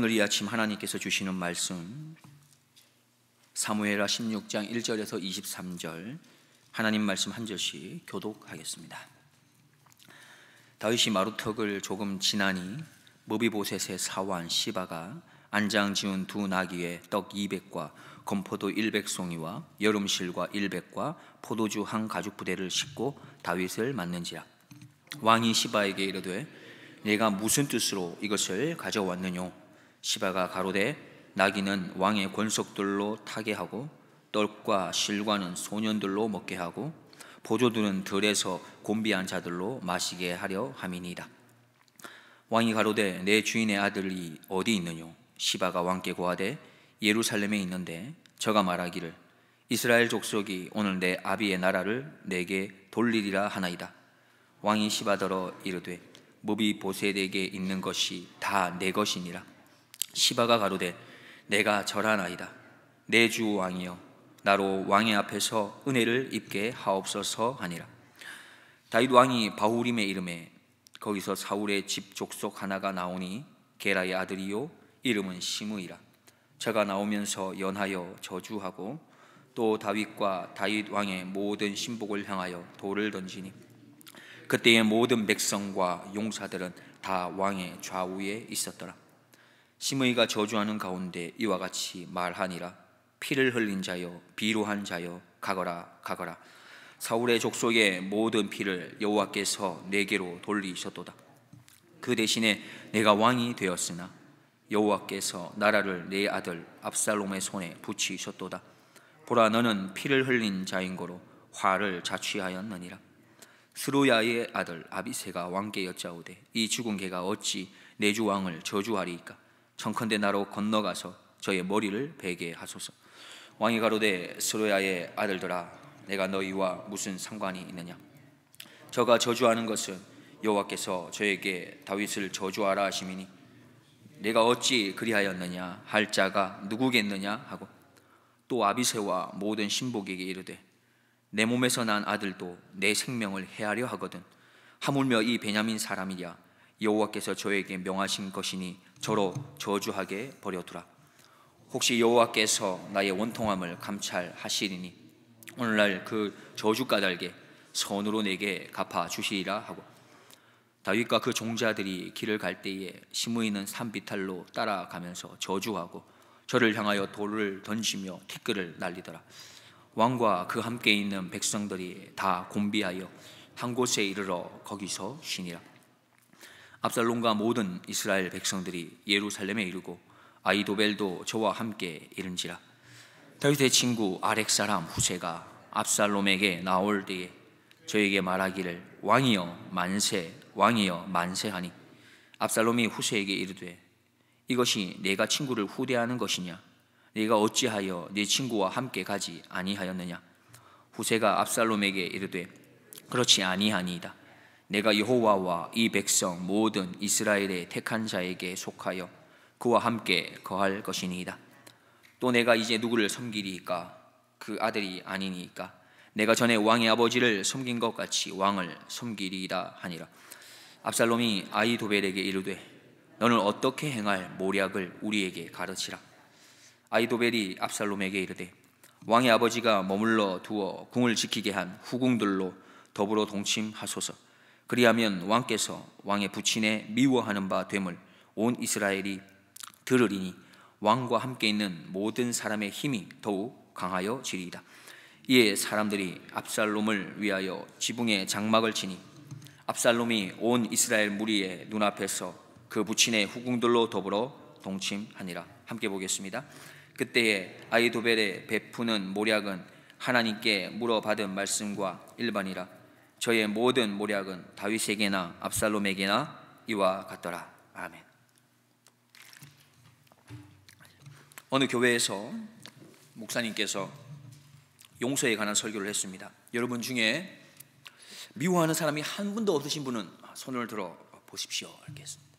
오늘 이 아침 하나님께서 주시는 말씀 사무엘하 16장 1절에서 23절 하나님 말씀 한 절씩 교독하겠습니다. 다윗이 마루턱을 조금 지나니 무비보셋의 사환 시바가 안장 지은 두 나귀에 떡 200과 건포도 100송이와 여름실과 100과 포도주 한 가죽 부대를 싣고 다윗을 맞는지라. 왕이 시바에게 이르되 내가 무슨 뜻으로 이것을 가져왔느뇨? 시바가 가로되 나귀는 왕의 권속들로 타게 하고 떡과 실과는 소년들로 먹게 하고 포도주는 들에서 곤비한 자들로 마시게 하려 함이니이다. 왕이 가로되 내 주인의 아들이 어디 있느뇨? 시바가 왕께 고하되 예루살렘에 있는데 저가 말하기를 이스라엘 족속이 오늘 내 아비의 나라를 내게 돌리리라 하나이다. 왕이 시바더러 이르되 무비보셋에게 있는 것이 다 내 것이니라. 시바가 가로되 내가 절하나이다. 내 주 왕이여 나로 왕의 앞에서 은혜를 입게 하옵소서 하니라. 다윗 왕이 바후림에 이름에 거기서 사울의 집 족속 하나가 나오니 게라의 아들이요 이름은 시므이라. 저가 나오면서 연하여 저주하고 또 다윗과 다윗 왕의 모든 신복을 향하여 돌을 던지니 그때의 모든 백성과 용사들은 다 왕의 좌우에 있었더라. 시므이가 저주하는 가운데 이와 같이 말하니라. 피를 흘린 자여 비루한 자여 가거라 가거라. 사울의 족속의 모든 피를 여호와께서 내게로 돌리셨도다. 그 대신에 내가 왕이 되었으나 여호와께서 나라를 내 아들 압살롬의 손에 붙이셨도다. 보라 너는 피를 흘린 자인고로 화를 자취하였느니라. 스루야의 아들 아비새가 왕께 여짜오되 이 죽은 개가 어찌 내 주 왕을 저주하리이까? 청컨대 나로 건너가서 저의 머리를 베게 하소서. 왕이 가로되 스루야의 아들들아 내가 너희와 무슨 상관이 있느냐? 저가 저주하는 것은 여호와께서 저에게 다윗을 저주하라 하심이니 내가 어찌 그리하였느냐 할 자가 누구겠느냐 하고 또 아비새와 모든 신복에게 이르되 내 몸에서 난 아들도 내 생명을 해하려 하거든 하물며 이 베냐민 사람이랴 여호와께서 저에게 명하신 것이니 저로 저주하게 버려두라. 혹시 여호와께서 나의 원통함을 감찰하시리니 오늘날 그 저주 까닭에 선으로 내게 갚아 주시리라 하고 다윗과 그 종자들이 길을 갈 때에 시므이는 산비탈로 따라가면서 저주하고 저를 향하여 돌을 던지며 티끌을 날리더라. 왕과 그 함께 있는 백성들이 다 곤비하여 한 곳에 이르러 거기서 쉬니라. 압살롬과 모든 이스라엘 백성들이 예루살렘에 이르고 아히도벨도 저와 함께 이른지라. 다윗의 친구 아렉 사람 후세가 압살롬에게 나올 때에 저에게 말하기를 왕이여 만세 왕이여 만세하니 압살롬이 후세에게 이르되 이것이 내가 친구를 후대하는 것이냐? 네가 어찌하여 네 친구와 함께 가지 아니하였느냐? 후세가 압살롬에게 이르되 그렇지 아니하니이다. 내가 여호와와 이 백성 모든 이스라엘의 택한 자에게 속하여 그와 함께 거할 것이니이다. 또 내가 이제 누구를 섬기리이까? 그 아들이 아니니이까 내가 전에 왕의 아버지를 섬긴 것 같이 왕을 섬기리이다 하니라. 압살롬이 아히도벨에게 이르되 너는 어떻게 행할 모략을 우리에게 가르치라. 아히도벨이 압살롬에게 이르되 왕의 아버지가 머물러 두어 궁을 지키게 한 후궁들로 더불어 동침하소서. 그리하면 왕께서 왕의 부친에 미워하는 바 됨을 온 이스라엘이 들으리니 왕과 함께 있는 모든 사람의 힘이 더욱 강하여 지리이다. 이에 사람들이 압살롬을 위하여 지붕에 장막을 치니 압살롬이 온 이스라엘 무리의 눈앞에서 그 부친의 후궁들로 더불어 동침하니라. 함께 보겠습니다. 그때에 아히도벨의 베푸는 모략은 하나님께 물어받은 말씀과 일반이라. 저의 모든 모략은 다윗에게나 압살롬에게나 이와 같더라. 아멘. 어느 교회에서 목사님께서 용서에 관한 설교를 했습니다. 여러분 중에 미워하는 사람이 한 분도 없으신 분은 손을 들어 보십시오. 이렇게 했습니다.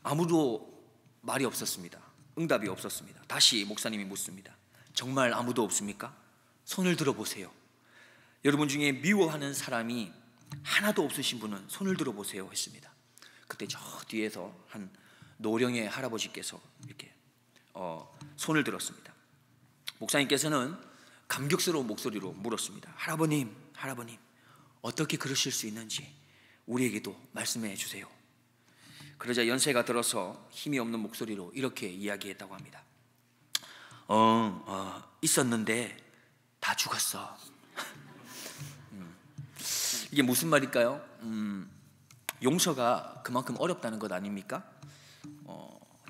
아무도 말이 없었습니다. 응답이 없었습니다. 다시 목사님이 묻습니다. 정말 아무도 없습니까? 손을 들어 보세요. 여러분 중에 미워하는 사람이 하나도 없으신 분은 손을 들어 보세요 했습니다. 그때 저 뒤에서 한 노령의 할아버지께서 이렇게 손을 들었습니다. 목사님께서는 감격스러운 목소리로 물었습니다. 할아버님, 어떻게 그러실 수 있는지 우리에게도 말씀해 주세요. 그러자 연세가 들어서 힘이 없는 목소리로 이렇게 이야기했다고 합니다. 있었는데 다 죽었어. 이게 무슨 말일까요? 용서가 그만큼 어렵다는 것 아닙니까?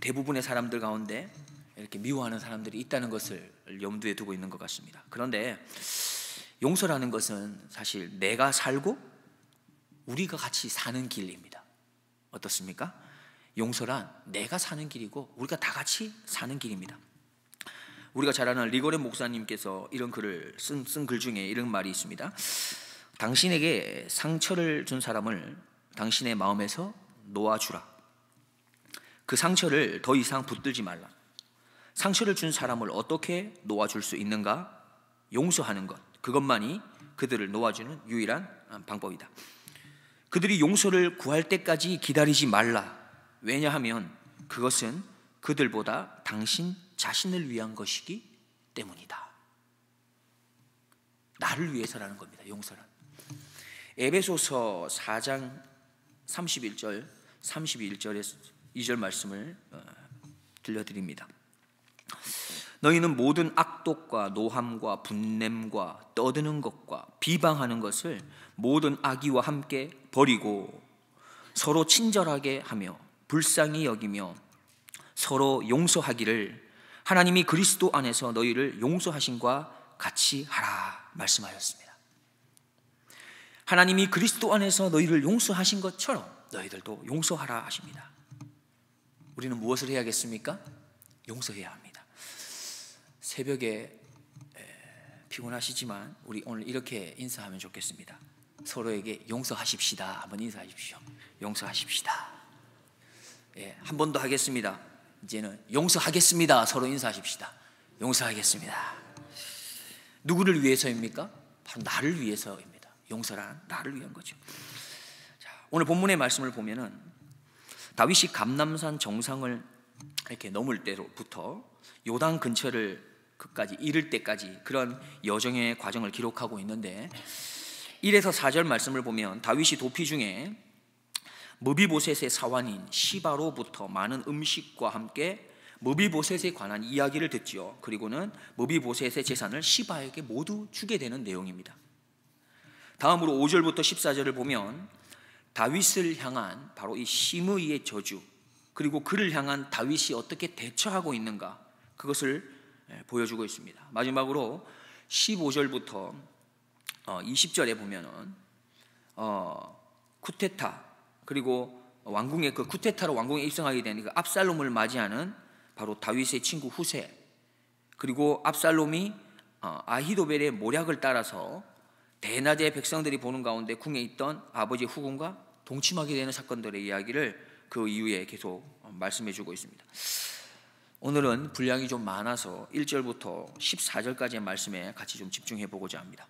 대부분의 사람들 가운데 이렇게 미워하는 사람들이 있다는 것을 염두에 두고 있는 것 같습니다. 그런데 용서라는 것은 사실 내가 살고 우리가 같이 사는 길입니다. 어떻습니까? 용서란 내가 사는 길이고 우리가 다 같이 사는 길입니다. 우리가 잘 아는 리고렌 목사님께서 이런 글을 쓴 글 중에 이런 말이 있습니다. 당신에게 상처를 준 사람을 당신의 마음에서 놓아주라. 그 상처를 더 이상 붙들지 말라. 상처를 준 사람을 어떻게 놓아줄 수 있는가? 용서하는 것, 그것만이 그들을 놓아주는 유일한 방법이다. 그들이 용서를 구할 때까지 기다리지 말라. 왜냐하면 그것은 그들보다 당신 자신을 위한 것이기 때문이다. 나를 위해서라는 겁니다. 용서란. 에베소서 4장 31절 32절의 2절 말씀을 들려드립니다. 너희는 모든 악독과 노함과 분냄과 떠드는 것과 비방하는 것을 모든 악의와 함께 버리고 서로 친절하게 하며 불쌍히 여기며 서로 용서하기를 하나님이 그리스도 안에서 너희를 용서하신과 같이 하라 말씀하셨습니다. 하나님이 그리스도 안에서 너희를 용서하신 것처럼 너희들도 용서하라 하십니다. 우리는 무엇을 해야겠습니까? 용서해야 합니다. 새벽에 피곤하시지만 우리 오늘 이렇게 인사하면 좋겠습니다. 서로에게 용서하십시다. 한번 인사하십시오. 용서하십시다. 한 번 더 하겠습니다. 이제는 용서하겠습니다. 서로 인사하십시다. 용서하겠습니다. 누구를 위해서입니까? 바로 나를 위해서입니다. 용서란 나를 위한 거죠. 자, 오늘 본문의 말씀을 보면은 다윗이 감람산 정상을 이렇게 넘을 때로부터 요단 근처를 끝까지 이를 때까지 그런 여정의 과정을 기록하고 있는데 1에서 4절 말씀을 보면 다윗이 도피 중에 므비보셋의 사환인 시바로부터 많은 음식과 함께 므비보셋에 관한 이야기를 듣지요. 그리고는 므비보셋의 재산을 시바에게 모두 주게 되는 내용입니다. 다음으로 5절부터 14절을 보면 다윗을 향한 바로 이 시므이의 저주, 그리고 그를 향한 다윗이 어떻게 대처하고 있는가, 그것을 보여주고 있습니다. 마지막으로 15절부터 20절에 보면은 쿠데타, 그리고 왕궁의 그 쿠데타로 왕궁에 입성하게 된 그 압살롬을 맞이하는 바로 다윗의 친구 후세, 그리고 압살롬이 아히도벨의 모략을 따라서 대낮에 백성들이 보는 가운데 궁에 있던 아버지 후궁과 동침하게 되는 사건들의 이야기를 그 이후에 계속 말씀해주고 있습니다. 오늘은 분량이 좀 많아서 1절부터 14절까지의 말씀에 같이 좀 집중해 보고자 합니다.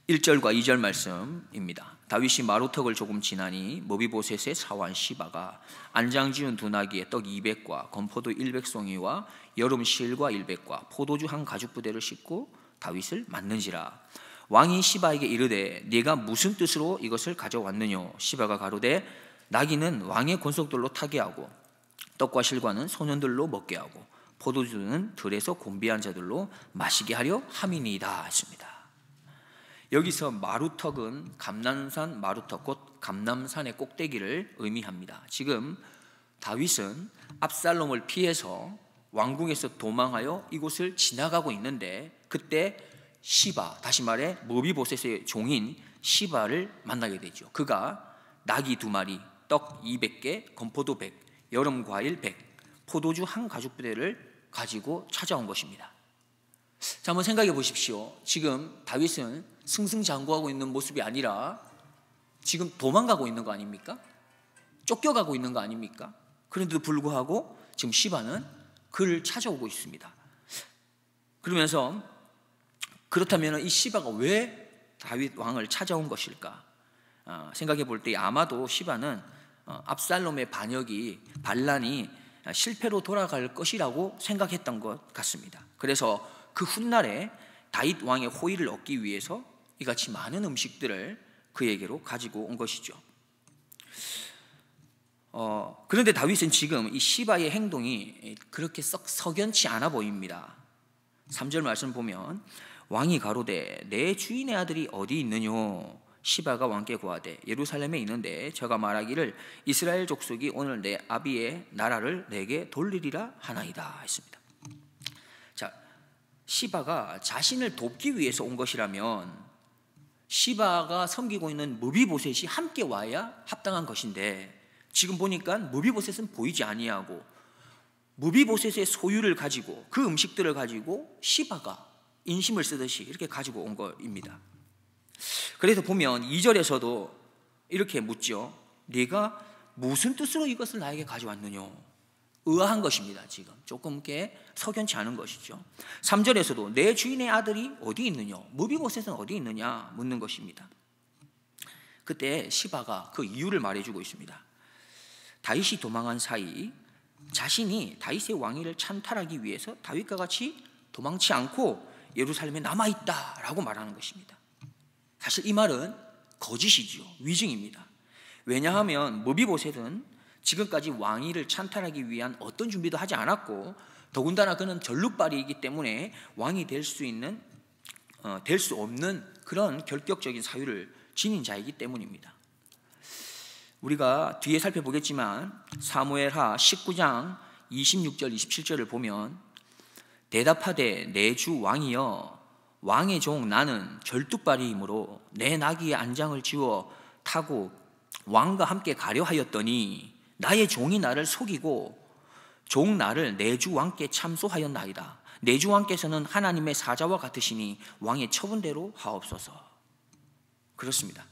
1절과 2절 말씀입니다. 다윗이 마루턱을 조금 지나니 므비보셋의 사환 시바가 안장지은 두 나귀의 떡 200과 건포도 100송이와 여름 실과 100과 포도주 한 가죽 부대를 싣고 다윗을 맞는지라. 왕이 시바에게 이르되 네가 무슨 뜻으로 이것을 가져왔느냐. 시바가 가로되 나귀는 왕의 권속들로 타게 하고 떡과 실과는 소년들로 먹게 하고 포도주는 들에서 곤비한 자들로 마시게 하려 함이니이다 했습니다. 여기서 마루턱은 감람산 마루턱, 곧 감람산의 꼭대기를 의미합니다. 지금 다윗은 압살롬을 피해서 왕궁에서 도망하여 이곳을 지나가고 있는데 그때 시바, 다시 말해 므비보셋의 종인 시바를 만나게 되죠. 그가 나귀 2마리, 떡 200개, 건포도 100, 여름 과일 100, 포도주 한 가죽 부대를 가지고 찾아온 것입니다. 자, 한번 생각해 보십시오. 지금 다윗은 승승장구하고 있는 모습이 아니라 지금 도망가고 있는 거 아닙니까? 쫓겨가고 있는 거 아닙니까? 그런데도 불구하고 지금 시바는 그를 찾아오고 있습니다. 그러면서 그렇다면 이 시바가 왜 다윗 왕을 찾아온 것일까? 생각해 볼 때 아마도 시바는 압살롬의 반란이 실패로 돌아갈 것이라고 생각했던 것 같습니다. 그래서 그 훗날에 다윗 왕의 호의를 얻기 위해서 이같이 많은 음식들을 그에게로 가지고 온 것이죠. 그런데 다윗은 지금 이 시바의 행동이 그렇게 썩 석연치 않아 보입니다. 3절 말씀 보면 왕이 가로되 내 주인의 아들이 어디 있느뇨? 시바가 왕께 고하되 예루살렘에 있는데 저가 말하기를 이스라엘 족속이 오늘 내 아비의 나라를 내게 돌리리라 하나이다 했습니다. 자, 시바가 자신을 돕기 위해서 온 것이라면 시바가 섬기고 있는 무비보셋이 함께 와야 합당한 것인데, 지금 보니까 무비보셋은 보이지 아니하고 무비보셋의 소유를 가지고 그 음식들을 가지고 시바가 인심을 쓰듯이 이렇게 가지고 온 것입니다. 그래서 보면 2절에서도 이렇게 묻죠. 네가 무슨 뜻으로 이것을 나에게 가져왔느냐? 의아한 것입니다. 지금 조금 석연치 않은 것이죠. 3절에서도 내 주인의 아들이 어디 있느냐? 무비보셋은 어디 있느냐? 묻는 것입니다. 그때 시바가 그 이유를 말해주고 있습니다. 다윗이 도망한 사이 자신이 다윗의 왕위를 찬탈하기 위해서 다윗과 같이 도망치 않고 예루살렘에 남아있다라고 말하는 것입니다. 사실 이 말은 거짓이죠. 위증입니다. 왜냐하면 무비보셋은 지금까지 왕위를 찬탈하기 위한 어떤 준비도 하지 않았고, 더군다나 그는 전룩발이기 때문에 왕이 될 수 없는 그런 결격적인 사유를 지닌 자이기 때문입니다. 우리가 뒤에 살펴보겠지만 사무엘하 19장 26절 27절을 보면 대답하되 내 주 왕이여 왕의 종 나는 절뚝발이이므로 내 나귀의 안장을 지워 타고 왕과 함께 가려 하였더니 나의 종이 나를 속이고 종 나를 내 주 왕께 참소하였나이다. 내 주 왕께서는 하나님의 사자와 같으시니 왕의 처분대로 하옵소서. 그렇습니다.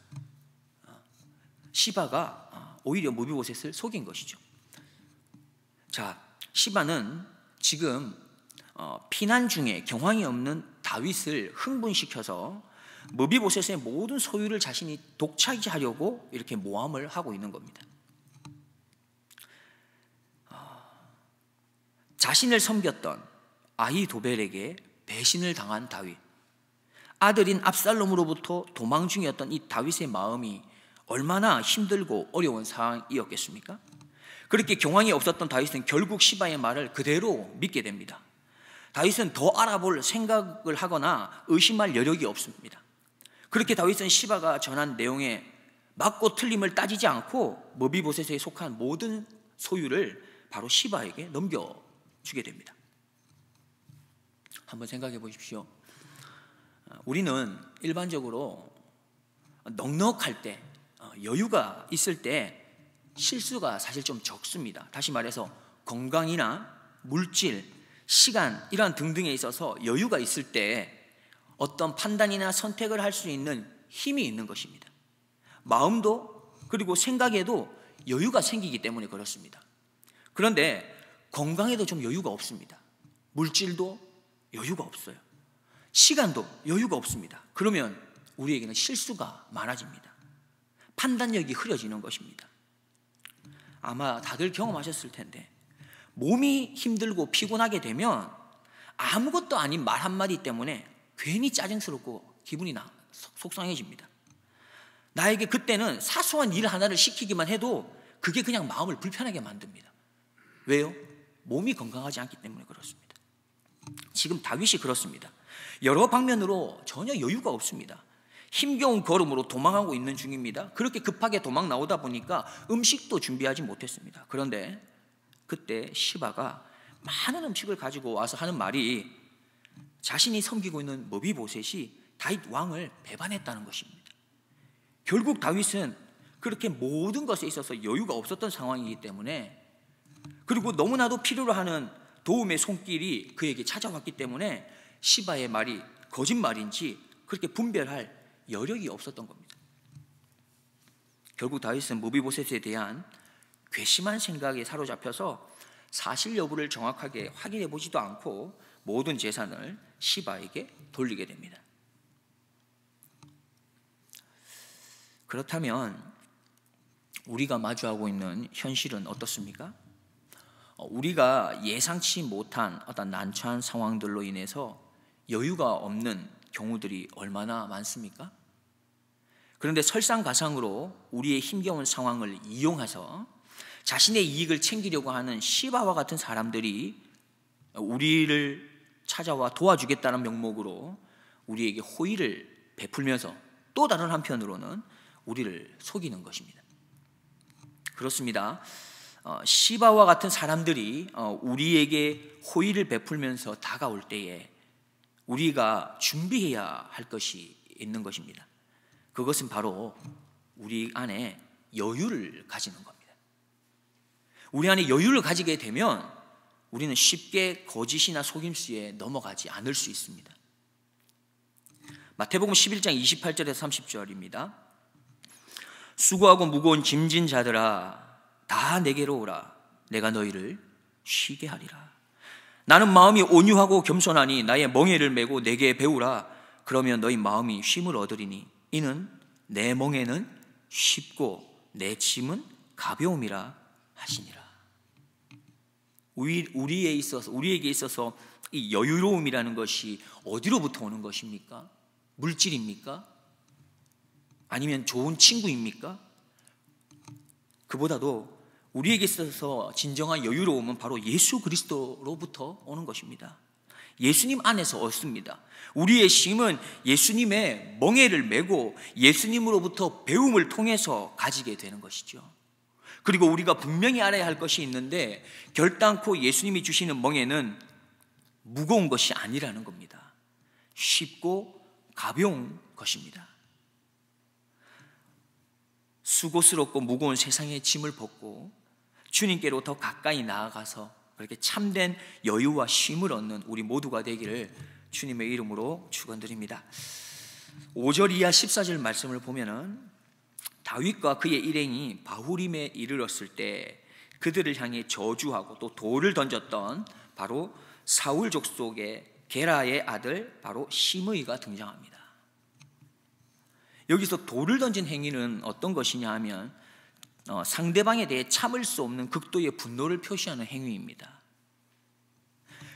시바가 오히려 무비보셋을 속인 것이죠. 자, 시바는 지금 피난 중에 경황이 없는 다윗을 흥분시켜서 무비보셋의 모든 소유를 자신이 독차지하려고 이렇게 모함을 하고 있는 겁니다. 자신을 섬겼던 아히도벨에게 배신을 당한 다윗, 아들인 압살롬으로부터 도망 중이었던 이 다윗의 마음이 얼마나 힘들고 어려운 상황이었겠습니까? 그렇게 경황이 없었던 다윗은 결국 시바의 말을 그대로 믿게 됩니다. 다윗은 더 알아볼 생각을 하거나 의심할 여력이 없습니다. 그렇게 다윗은 시바가 전한 내용에 맞고 틀림을 따지지 않고 무비보셋에 속한 모든 소유를 바로 시바에게 넘겨주게 됩니다. 한번 생각해 보십시오. 우리는 일반적으로 넉넉할 때, 여유가 있을 때 실수가 사실 좀 적습니다. 다시 말해서 건강이나 물질, 시간 이런 등등에 있어서 여유가 있을 때 어떤 판단이나 선택을 할 수 있는 힘이 있는 것입니다. 마음도 그리고 생각에도 여유가 생기기 때문에 그렇습니다. 그런데 건강에도 좀 여유가 없습니다. 물질도 여유가 없어요. 시간도 여유가 없습니다. 그러면 우리에게는 실수가 많아집니다. 판단력이 흐려지는 것입니다. 아마 다들 경험하셨을 텐데 몸이 힘들고 피곤하게 되면 아무것도 아닌 말 한마디 때문에 괜히 짜증스럽고 기분이 속상해집니다. 나에게 그때는 사소한 일 하나를 시키기만 해도 그게 그냥 마음을 불편하게 만듭니다. 왜요? 몸이 건강하지 않기 때문에 그렇습니다. 지금 다윗이 그렇습니다. 여러 방면으로 전혀 여유가 없습니다. 힘겨운 걸음으로 도망하고 있는 중입니다. 그렇게 급하게 도망 나오다 보니까 음식도 준비하지 못했습니다. 그런데 그때 시바가 많은 음식을 가지고 와서 하는 말이 자신이 섬기고 있는 무비보셋이 다윗 왕을 배반했다는 것입니다. 결국 다윗은 그렇게 모든 것에 있어서 여유가 없었던 상황이기 때문에, 그리고 너무나도 필요로 하는 도움의 손길이 그에게 찾아왔기 때문에 시바의 말이 거짓말인지 그렇게 분별할 여력이 없었던 겁니다. 결국 다윗은 무비보셋에 대한 괘씸한 생각에 사로잡혀서 사실 여부를 정확하게 확인해 보지도 않고 모든 재산을 시바에게 돌리게 됩니다. 그렇다면 우리가 마주하고 있는 현실은 어떻습니까? 우리가 예상치 못한 어떤 난처한 상황들로 인해서 여유가 없는 경우들이 얼마나 많습니까? 그런데 설상가상으로 우리의 힘겨운 상황을 이용해서 자신의 이익을 챙기려고 하는 시바와 같은 사람들이 우리를 찾아와 도와주겠다는 명목으로 우리에게 호의를 베풀면서 또 다른 한편으로는 우리를 속이는 것입니다. 그렇습니다. 시바와 같은 사람들이 우리에게 호의를 베풀면서 다가올 때에 우리가 준비해야 할 것이 있는 것입니다. 그것은 바로 우리 안에 여유를 가지는 겁니다. 우리 안에 여유를 가지게 되면 우리는 쉽게 거짓이나 속임수에 넘어가지 않을 수 있습니다. 마태복음 11장 28절에서 30절입니다. 수고하고 무거운 짐진 자들아 다 내게로 오라. 내가 너희를 쉬게 하리라. 나는 마음이 온유하고 겸손하니 나의 멍에를 메고 내게 배우라. 그러면 너희 마음이 쉼을 얻으리니 이는 내 멍에는 쉽고 내 짐은 가벼움이라 하시니라. 우리에게 있어서 이 여유로움이라는 것이 어디로부터 오는 것입니까? 물질입니까? 아니면 좋은 친구입니까? 그보다도 우리에게 있어서 진정한 여유로움은 바로 예수 그리스도로부터 오는 것입니다. 예수님 안에서 얻습니다. 우리의 쉼은 예수님의 멍에를 메고 예수님으로부터 배움을 통해서 가지게 되는 것이죠. 그리고 우리가 분명히 알아야 할 것이 있는데 결단코 예수님이 주시는 멍에는 무거운 것이 아니라는 겁니다. 쉽고 가벼운 것입니다. 수고스럽고 무거운 세상의 짐을 벗고 주님께로 더 가까이 나아가서 그렇게 참된 여유와 쉼을 얻는 우리 모두가 되기를 주님의 이름으로 축원드립니다. 5절 이하 14절 말씀을 보면은 다윗과 그의 일행이 바후림에 이르렀을 때 그들을 향해 저주하고 또 돌을 던졌던 바로 사울 족속의 게라의 아들 바로 시므이가 등장합니다. 여기서 돌을 던진 행위는 어떤 것이냐 하면 상대방에 대해 참을 수 없는 극도의 분노를 표시하는 행위입니다.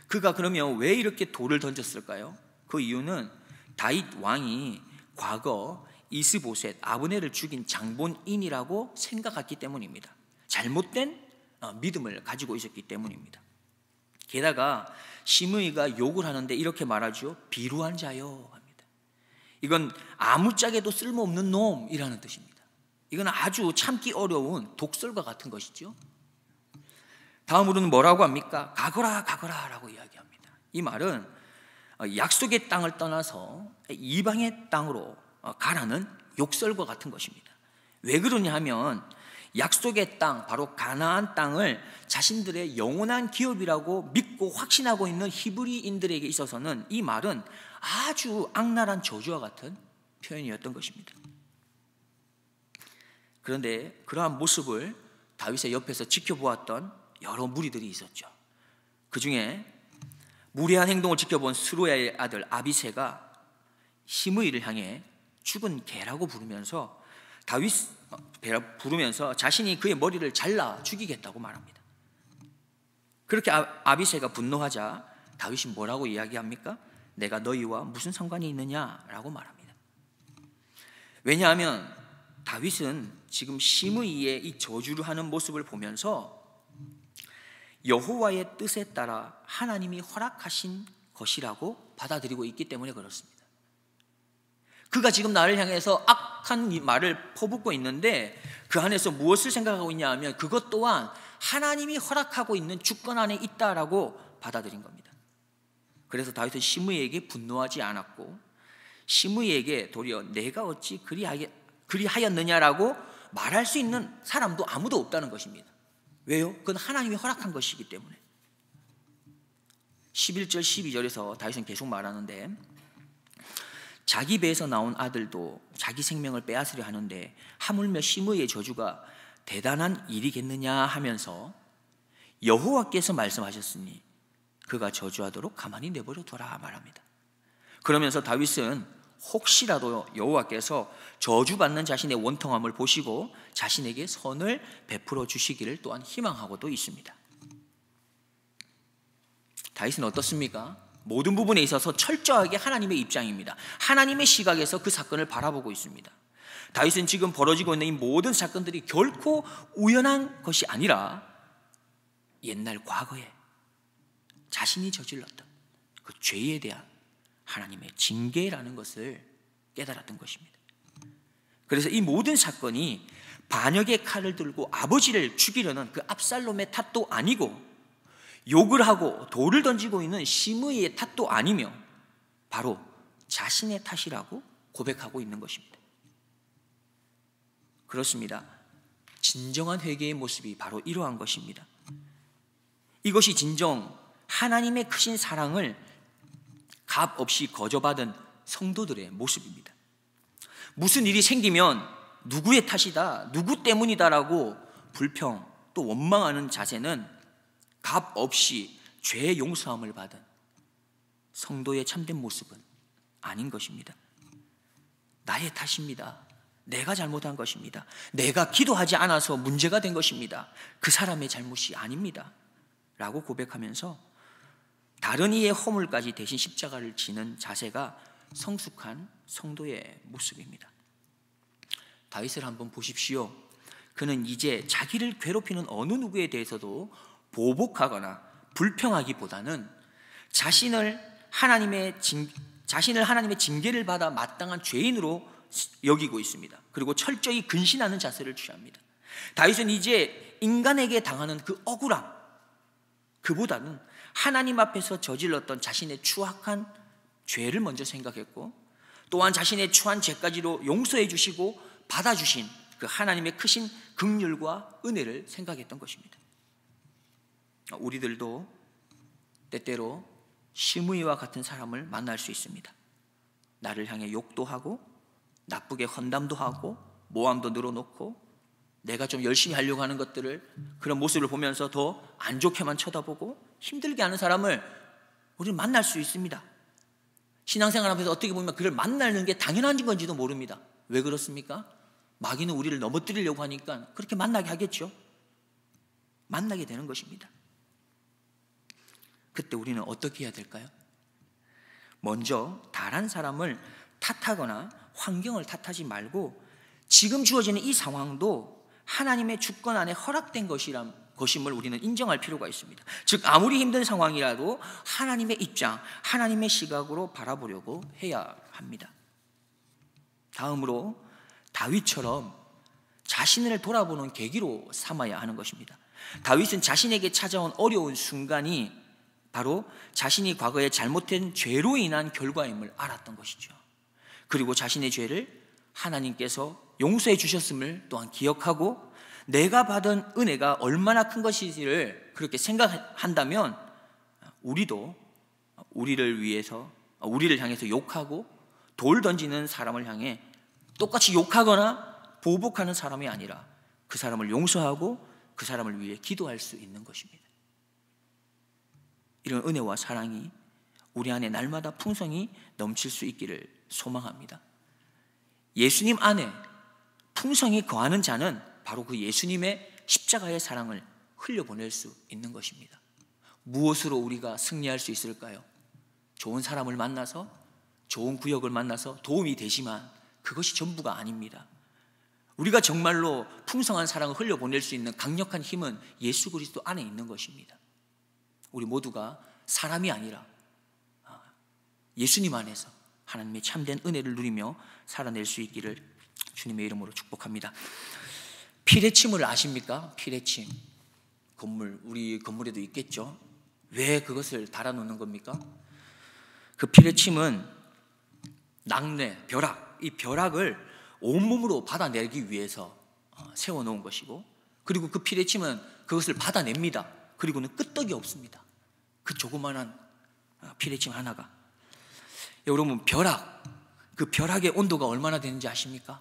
그가 그러면 왜 이렇게 돌을 던졌을까요? 그 이유는 다윗 왕이 과거 이스보셋 아브넬을 죽인 장본인이라고 생각했기 때문입니다. 잘못된 믿음을 가지고 있었기 때문입니다. 게다가 시므이가 욕을 하는데 이렇게 말하죠. 비루한 자요 합니다. 이건 아무짝에도 쓸모없는 놈이라는 뜻입니다. 이건 아주 참기 어려운 독설과 같은 것이죠. 다음으로는 뭐라고 합니까? 가거라 가거라 라고 이야기합니다. 이 말은 약속의 땅을 떠나서 이방의 땅으로 가라는 욕설과 같은 것입니다. 왜 그러냐 하면 약속의 땅, 바로 가나안 땅을 자신들의 영원한 기업이라고 믿고 확신하고 있는 히브리인들에게 있어서는 이 말은 아주 악랄한 저주와 같은 표현이었던 것입니다. 그런데 그러한 모습을 다윗의 옆에서 지켜보았던 여러 무리들이 있었죠. 그 중에 무례한 행동을 지켜본 스루야의 아들 아비새가 시므이를 향해 죽은 개라고 부르면서 자신이 그의 머리를 잘라 죽이겠다고 말합니다. 그렇게 아비새가 분노하자 다윗이 뭐라고 이야기합니까? 내가 너희와 무슨 상관이 있느냐라고 말합니다. 왜냐하면 다윗은 지금 시므이의 이 저주를 하는 모습을 보면서 여호와의 뜻에 따라 하나님이 허락하신 것이라고 받아들이고 있기 때문에 그렇습니다. 그가 지금 나를 향해서 악한 말을 퍼붓고 있는데 그 안에서 무엇을 생각하고 있냐 하면 그것 또한 하나님이 허락하고 있는 주권 안에 있다라고 받아들인 겁니다. 그래서 다윗은 시므이에게 분노하지 않았고 시므이에게 도리어 내가 어찌 그리하였느냐라고 말할 수 있는 사람도 아무도 없다는 것입니다. 왜요? 그건 하나님이 허락한 것이기 때문에. 11절 12절에서 다윗은 계속 말하는데 자기 배에서 나온 아들도 자기 생명을 빼앗으려 하는데 하물며 시므이의 저주가 대단한 일이겠느냐 하면서 여호와께서 말씀하셨으니 그가 저주하도록 가만히 내버려 둬라 말합니다. 그러면서 다윗은 혹시라도 여호와께서 저주받는 자신의 원통함을 보시고 자신에게 선을 베풀어 주시기를 또한 희망하고도 있습니다. 다윗은 어떻습니까? 모든 부분에 있어서 철저하게 하나님의 입장입니다. 하나님의 시각에서 그 사건을 바라보고 있습니다. 다윗은 지금 벌어지고 있는 이 모든 사건들이 결코 우연한 것이 아니라 옛날 과거에 자신이 저질렀던 그 죄에 대한 하나님의 징계라는 것을 깨달았던 것입니다. 그래서 이 모든 사건이 반역의 칼을 들고 아버지를 죽이려는 그 압살롬의 탓도 아니고, 욕을 하고 돌을 던지고 있는 시므이의 탓도 아니며 바로 자신의 탓이라고 고백하고 있는 것입니다. 그렇습니다. 진정한 회개의 모습이 바로 이러한 것입니다. 이것이 진정 하나님의 크신 사랑을 값 없이 거저받은 성도들의 모습입니다. 무슨 일이 생기면 누구의 탓이다, 누구 때문이다라고 불평 또 원망하는 자세는 값 없이 죄의 용서함을 받은 성도의 참된 모습은 아닌 것입니다. 나의 탓입니다. 내가 잘못한 것입니다. 내가 기도하지 않아서 문제가 된 것입니다. 그 사람의 잘못이 아닙니다 라고 고백하면서 다른 이의 허물까지 대신 십자가를 지는 자세가 성숙한 성도의 모습입니다. 다윗을 한번 보십시오. 그는 이제 자기를 괴롭히는 어느 누구에 대해서도 보복하거나 불평하기보다는 자신을 하나님의 징계를 받아 마땅한 죄인으로 여기고 있습니다. 그리고 철저히 근신하는 자세를 취합니다. 다윗은 이제 인간에게 당하는 그 억울함, 그보다는 하나님 앞에서 저질렀던 자신의 추악한 죄를 먼저 생각했고, 또한 자신의 추한 죄까지도 용서해 주시고 받아주신 그 하나님의 크신 긍휼과 은혜를 생각했던 것입니다. 우리들도 때때로 시므이와 같은 사람을 만날 수 있습니다. 나를 향해 욕도 하고 나쁘게 헌담도 하고 모함도 늘어놓고 내가 좀 열심히 하려고 하는 것들을, 그런 모습을 보면서 더 안 좋게만 쳐다보고 힘들게 하는 사람을 우리는 만날 수 있습니다. 신앙생활 하면서 어떻게 보면 그를 만나는 게 당연한 건지도 모릅니다. 왜 그렇습니까? 마귀는 우리를 넘어뜨리려고 하니까 그렇게 만나게 하겠죠. 만나게 되는 것입니다. 그때 우리는 어떻게 해야 될까요? 먼저 다른 사람을 탓하거나 환경을 탓하지 말고 지금 주어지는 이 상황도 하나님의 주권 안에 허락된 것임을 우리는 인정할 필요가 있습니다. 즉 아무리 힘든 상황이라도 하나님의 입장, 하나님의 시각으로 바라보려고 해야 합니다. 다음으로 다윗처럼 자신을 돌아보는 계기로 삼아야 하는 것입니다. 다윗은 자신에게 찾아온 어려운 순간이 바로 자신이 과거에 잘못된 죄로 인한 결과임을 알았던 것이죠. 그리고 자신의 죄를 하나님께서 용서해 주셨음을 또한 기억하고 내가 받은 은혜가 얼마나 큰 것인지를 그렇게 생각한다면 우리도 우리를 향해서 욕하고 돌 던지는 사람을 향해 똑같이 욕하거나 보복하는 사람이 아니라 그 사람을 용서하고 그 사람을 위해 기도할 수 있는 것입니다. 이런 은혜와 사랑이 우리 안에 날마다 풍성히 넘칠 수 있기를 소망합니다. 예수님 안에 풍성히 거하는 자는 바로 그 예수님의 십자가의 사랑을 흘려보낼 수 있는 것입니다. 무엇으로 우리가 승리할 수 있을까요? 좋은 사람을 만나서, 좋은 구역을 만나서 도움이 되지만 그것이 전부가 아닙니다. 우리가 정말로 풍성한 사랑을 흘려보낼 수 있는 강력한 힘은 예수 그리스도 안에 있는 것입니다. 우리 모두가 사람이 아니라 예수님 안에서 하나님의 참된 은혜를 누리며 살아낼 수 있기를 주님의 이름으로 축복합니다. 피레침을 아십니까? 피레침. 우리 건물에도 있겠죠. 왜 그것을 달아놓는 겁니까? 그 피레침은 낙뢰, 벼락, 이 벼락을 온몸으로 받아내기 위해서 세워놓은 것이고, 그리고 그 피레침은 그것을 받아냅니다. 그리고는 끄떡이 없습니다. 그 조그만한 피레침 하나가. 여러분, 그 벼락의 온도가 얼마나 되는지 아십니까?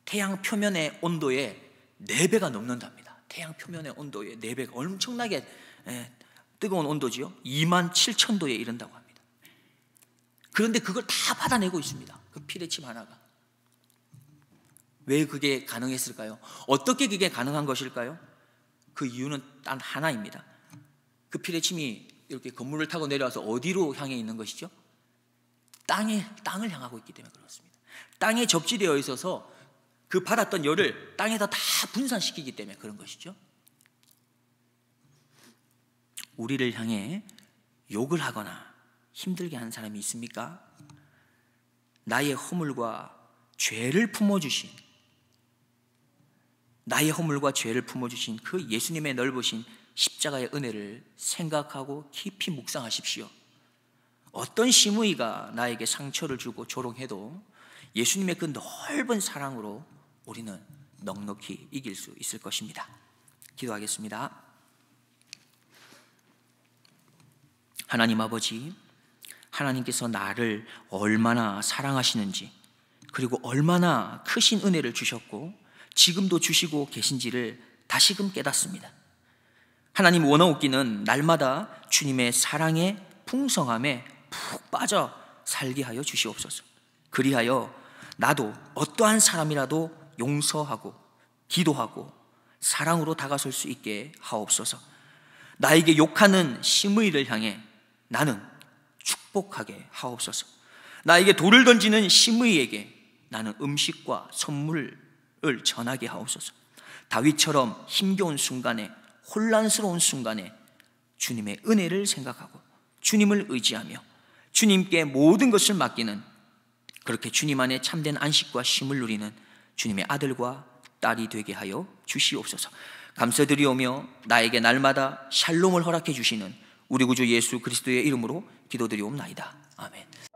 태양 표면의 온도의 4배가 넘는답니다. 태양 표면의 온도의 4배가 엄청나게 뜨거운 온도지요. 27,000도에 이른다고 합니다. 그런데 그걸 다 받아내고 있습니다. 그 피레침 하나가. 왜 그게 가능했을까요? 어떻게 그게 가능한 것일까요? 그 이유는 단 하나입니다. 그 피레침이 이렇게 건물을 타고 내려와서 어디로 향해 있는 것이죠? 땅을 향하고 있기 때문에 그렇습니다. 땅에 접지되어 있어서 그 받았던 열을 땅에다 다 분산시키기 때문에 그런 것이죠. 우리를 향해 욕을 하거나 힘들게 하는 사람이 있습니까? 나의 허물과 죄를 품어주신 그 예수님의 넓으신 십자가의 은혜를 생각하고 깊이 묵상하십시오. 어떤 심의가 나에게 상처를 주고 조롱해도 예수님의 그 넓은 사랑으로 우리는 넉넉히 이길 수 있을 것입니다. 기도하겠습니다. 하나님 아버지, 하나님께서 나를 얼마나 사랑하시는지, 그리고 얼마나 크신 은혜를 주셨고 지금도 주시고 계신지를 다시금 깨닫습니다. 하나님, 원하옵기는 날마다 주님의 사랑의 풍성함에 푹 빠져 살게 하여 주시옵소서. 그리하여 나도 어떠한 사람이라도 용서하고 기도하고 사랑으로 다가설 수 있게 하옵소서. 나에게 욕하는 심의를 향해 나는 축복하게 하옵소서. 나에게 돌을 던지는 심의에게 나는 음식과 선물을 전하게 하옵소서. 다윗처럼 힘겨운 순간에, 혼란스러운 순간에 주님의 은혜를 생각하고 주님을 의지하며 주님께 모든 것을 맡기는, 그렇게 주님 안에 참된 안식과 쉼을 누리는 주님의 아들과 딸이 되게 하여 주시옵소서. 감사드리오며 나에게 날마다 샬롬을 허락해 주시는 우리 구주 예수 그리스도의 이름으로 기도드리옵나이다. 아멘.